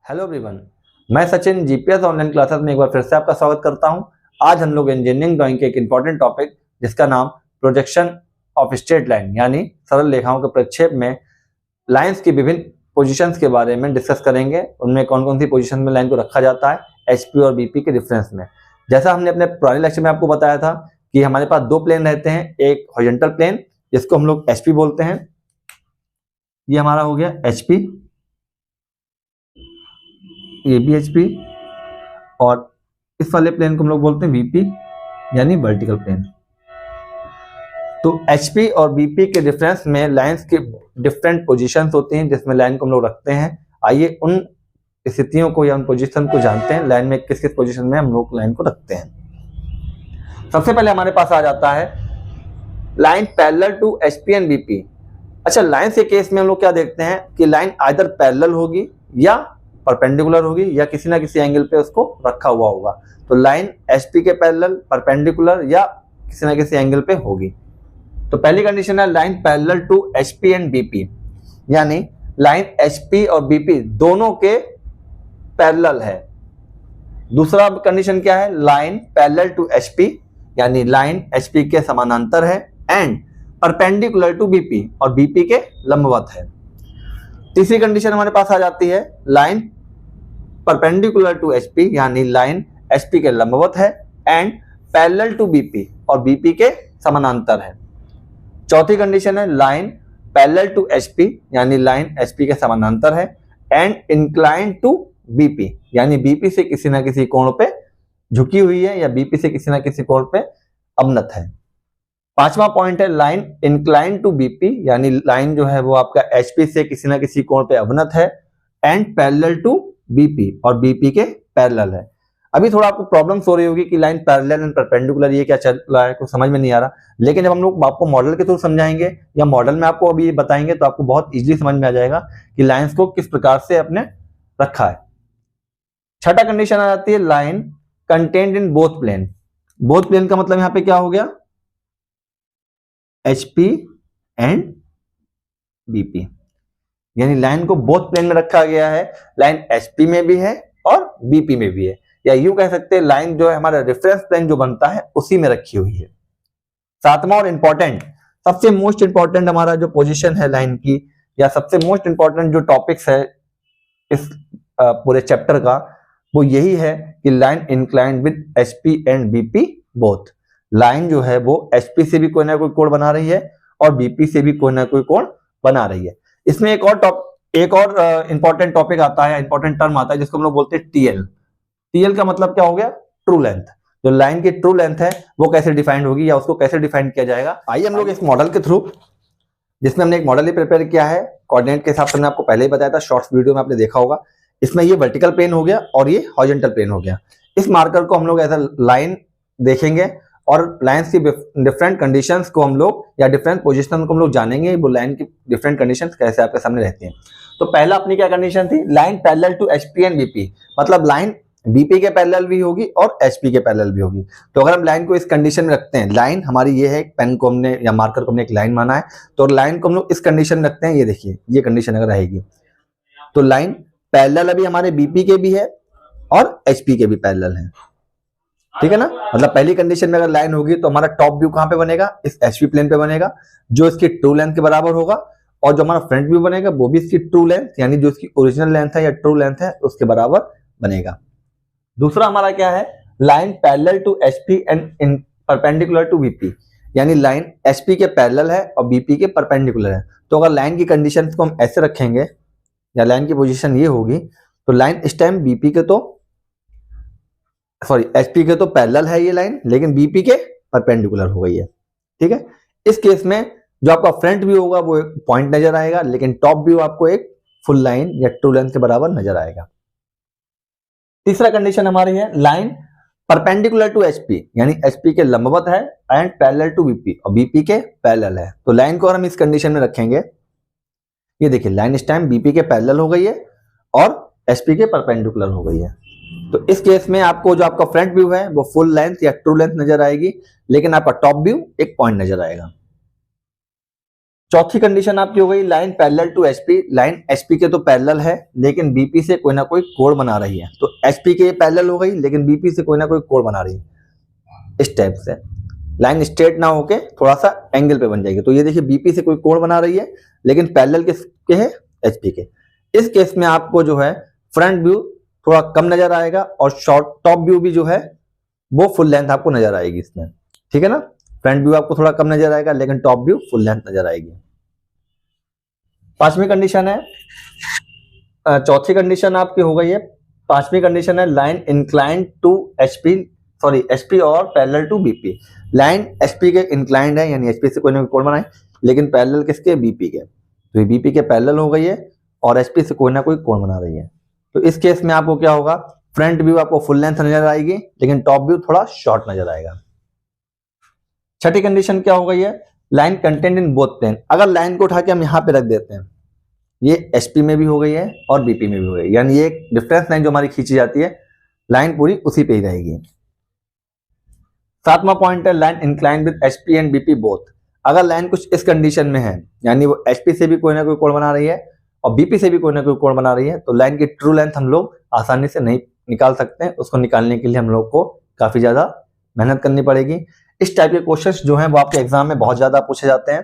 Hello everyone, मैं Sachin GPS online classes में एक बार फिर से आपका स्वागत करता हूं। आज हम लोग इंजीनियरिंग ड्राइंग के एक इंपॉर्टेंट टॉपिक जिसका नाम प्रोजेक्शन ऑफ स्ट्रेट लाइन यानी सरल रेखाओं के प्रक्षेप में लाइंस की विभिन्न पोजीशंस के बारे में डिस्कस करेंगे। उनमें कौन कौन सी पोजीशन में लाइन को रखा जाता है एचपी और बीपी के रेफरेंस में। जैसा हमने अपने पुराने लेक्चर में आपको बताया था कि हमारे पास दो प्लेन रहते हैं, एक हॉरिजॉन्टल प्लेन जिसको हम लोग एचपी बोलते हैं, ये हमारा हो गया एचपी, ये भी एचपी, और इस वाले प्लेन को हम लोग बोलते हैं वीपी यानी वर्टिकल प्लेन। तो एचपी और बीपी के रेफरेंस में लाइंस के डिफरेंट पोजीशंस होती हैं जिसमें लाइन को हम लोग रखते हैं। आइए उन स्थितियों को या उन पोजीशन को जानते हैं, लाइन में किस किस पोजीशन में हम लोग लाइन को रखते हैं। सबसे पहले हमारे पास आ जाता है line parallel to HP and BP. अच्छा, लाइन के केस में हम लोग क्या देखते हैं कि लाइन आइदर पैरेलल होगी या परपेंडिकुलर होगी या किसी ना किसी एंगल पे उसको रखा हुआ होगा। तो लाइन एचपी के पैरेलल, परपेंडिकुलर या किसी ना किसी एंगल पे होगी। तो पहली कंडीशन है line parallel to HP and BP, यानी लाइन एचपी और बीपी दोनों के पैरेलल है। दूसरा कंडीशन क्या है, लाइन पैरेलल टू एचपी यानी लाइन एचपी के समानांतर है एंड परपेंडिकुलर टू बीपी और बीपी के लंबवत है। तीसरी कंडीशन हमारे पास आ जाती है लाइन परपेंडिकुलर टू एचपी यानी लाइन एचपी के लंबवत है एंड पैरेलल टू बीपी और बीपी के समानांतर है। चौथी कंडीशन है लाइन पैरेलल टू एचपी यानी लाइन एचपी के समानांतर है एंड इंक्लाइन टू बीपी यानी बीपी से किसी ना किसी कोण पे झुकी हुई है या बीपी से किसी ना किसी कोण पे अवनत है। पांचवा पॉइंट है लाइन इंक्लाइन टू बीपी यानी लाइन जो है वो आपका एचपी से किसी ना किसी कोण पे अवनत है एंड पैरेलल टू बीपी और बीपी के पैरेलल है। अभी थोड़ा आपको प्रॉब्लम्स हो रही होगी कि लाइन पैरेलल एंड परपेंडिकुलर ये क्या चल रहा है, कुछ समझ में नहीं आ रहा, लेकिन जब हम लोग आपको मॉडल के थ्रू समझाएंगे या मॉडल में आपको अभी बताएंगे तो आपको बहुत इजीली समझ में आ जाएगा कि लाइंस को किस प्रकार से अपने रखा है। छठा कंडीशन आ जाती है line contained in both plane. Both plane का मतलब यहाँ पे क्या हो गया, एचपी एंड बीपी, यानी लाइन को बोथ प्लेन में रखा गया है। लाइन एचपी में भी है और बीपी में भी है, या यूं कह सकते हैं लाइन जो है हमारा रेफरेंस प्लेन जो बनता है उसी में रखी हुई है। सातवां और इंपॉर्टेंट, सबसे मोस्ट इंपॉर्टेंट हमारा जो पोजीशन है लाइन की या सबसे मोस्ट इंपॉर्टेंट जो टॉपिक्स है इस पूरे चैप्टर का, वो यही है कि line inclined with HP and BP both. Line जो है वो एचपी से भी कोई ना कोई कोण बना रही है और बीपी से भी कोई ना कोई कोण बना रही है। इसमें एक और इंपॉर्टेंट टॉपिक आता है, इंपॉर्टेंट टर्म आता है जिसको हम लोग बोलते हैं टीएल। टीएल का मतलब क्या हो गया, ट्रू लेंथ। जो लाइन की ट्रू लेंथ है वो कैसे डिफाइंड होगी या उसको कैसे डिफाइन किया जाएगा। आइए हम लोग इस मॉडल के थ्रू, जिसमें हमने एक मॉडल ही प्रिपेयर किया है कोऑर्डिनेट के हिसाब से, मैंने आपको पहले ही बताया था, शॉर्ट्स वीडियो में आपने देखा होगा। इसमें ये वर्टिकल प्लेन हो गया और ये हॉरिजॉन्टल प्लेन हो गया। इस मार्कर को हम लोग ऐसा लाइन देखेंगे और लाइंस की डिफरेंट कंडीशंस को हम लोग या डिफरेंट पोजीशन को हम लोग जानेंगे, वो लाइन की डिफरेंट कंडीशंस कैसे आपके सामने रहती हैं। तो पहला अपनी क्या कंडीशन थी, line parallel to HP and BP, मतलब लाइन बीपी के पैरेलल भी होगी और एचपी के पैरेलल भी होगी। तो अगर हम लाइन को इस कंडीशन में रखते हैं, लाइन हमारी ये है, पेन को हमने या मार्कर को हमने एक लाइन माना है, तो लाइन को हम लोग इस कंडीशन में रखते हैं। ये देखिए, ये कंडीशन अगर रहेगी तो लाइन पैरेलल अभी हमारे बीपी के भी है और एचपी के भी पैरेलल है, ठीक है ना। मतलब पहली कंडीशन में अगर लाइन होगी तो हमारा टॉप व्यू कहां पे बनेगा, इस एचपी प्लेन पे बनेगा, जो इसकी ट्रू लेंथ के बराबर होगा, और जो हमारा फ्रंट व्यू बनेगा वो भी इसकी ट्रू लेंथ यानी जो इसकी ओरिजिनल लेंथ है या ट्रू लेंथ है उसके बराबर बनेगा। दूसरा हमारा क्या है, line parallel to HP and perpendicular to BP, यानी लाइन एचपी के पैरेलल है और बीपी के परपेंडिकुलर है। तो अगर लाइन की कंडीशन को हम ऐसे रखेंगे या लाइन की पोजीशन ये होगी, तो लाइन इस टाइम बीपी के तो एचपी के तो पैरेलल है ये लाइन, लेकिन बीपी के परपेंडिकुलर हो गई है, ठीक है। इस केस में जो आपका फ्रंट व्यू होगा वो एक पॉइंट नजर आएगा, लेकिन टॉप व्यू आपको एक फुल लाइन या ट्रू लेंथ के बराबर नजर आएगा। तीसरा कंडीशन हमारी है लाइन परपेंडिकुलर टू एचपी, यानी एचपी के लंबवत है एंड पैरेलल टू बीपी और बीपी के पैरेलल है। तो लाइन को हम इस कंडीशन में रखेंगे, ये देखिए लाइन इस टाइम बीपी के पैरेलल हो गई है और एचपी के परपेंडिकुलर हो गई है। तो इस केस में आपको जो आपका फ्रंट व्यू है वो फुल लेंथ या ट्रू लेंथ नजर आएगी, लेकिन आपका टॉप व्यू एक पॉइंट नजर आएगा। चौथी कंडीशन आपकी हो गई line parallel to HP. Line HP के तो पैरेलल है लेकिन बीपी से कोई ना कोई कोण बना रही है। तो एचपी के पैरेलल हो गई लेकिन बीपी से कोई ना कोई कोण बना रही है। इस टाइप से लाइन स्ट्रेट ना होके थोड़ा सा एंगल पे बन जाएगी। तो ये देखिए बीपी से कोई कोण बना रही है लेकिन पैरेलल किसके है, एचपी के। इस केस में आपको जो है फ्रंट व्यू थोड़ा कम नजर आएगा और शॉर्ट टॉप व्यू भी जो है वो फुल लेंथ आपको नजर आएगी इसमें, ठीक है ना। फ्रंट व्यू आपको थोड़ा कम नजर आएगा लेकिन टॉप व्यू फुल लेंथ नजर आएगी। पांचवी कंडीशन है, चौथी कंडीशन आपकी हो गई है। पांचवी कंडीशन है line inclined to HP, sorry HP और parallel to BP. Line HP के इंक्लाइंड है यानी एचपी से कोई ना कोई कोण बनाए लेकिन पैरेलल किसके, बीपी के। तो ये बीपी के पैरेलल हो गई है और एचपी से कोई ना कोई कोण बना रही है। तो इस केस में आपको क्या होगा, फ्रंट व्यू आपको फुल लेंथ नजर आएगी लेकिन टॉप व्यू थोड़ा शॉर्ट नजर आएगा। छठी कंडीशन क्या हो गई है, line content in both plane. अगर लाइन को उठा के हम यहाँ पे रख देते हैं, ये एचपी में भी हो गई है और बीपी में भी हो गई, यानी ये एक डिफरेंस लाइन जो हमारी खींची जाती है लाइन पूरी उसी पे ही रहेगी। सातवां पॉइंट है line incline with HP and BP both. अगर लाइन कुछ इस कंडीशन में है यानी वो एचपी से भी कोई ना कोई कोण बना रही है और बीपी से भी कोई ना कोई कोण बना रही है, तो लाइन की ट्रू लेंथ हम लोग आसानी से नहीं निकाल सकते हैं। उसको निकालने के लिए हम लोग को काफी ज्यादा मेहनत करनी पड़ेगी। इस टाइप के क्वेश्चंस जो हैं वो आपके एग्जाम में बहुत ज्यादा पूछे जाते हैं।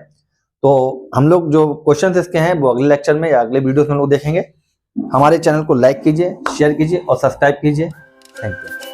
तो हम लोग जो क्वेश्चंस इसके हैं वो अगले लेक्चर में या अगले वीडियोस में लोग देखेंगे। हमारे चैनल को लाइक कीजिए, शेयर कीजिए और सब्सक्राइब कीजिए। Thank you.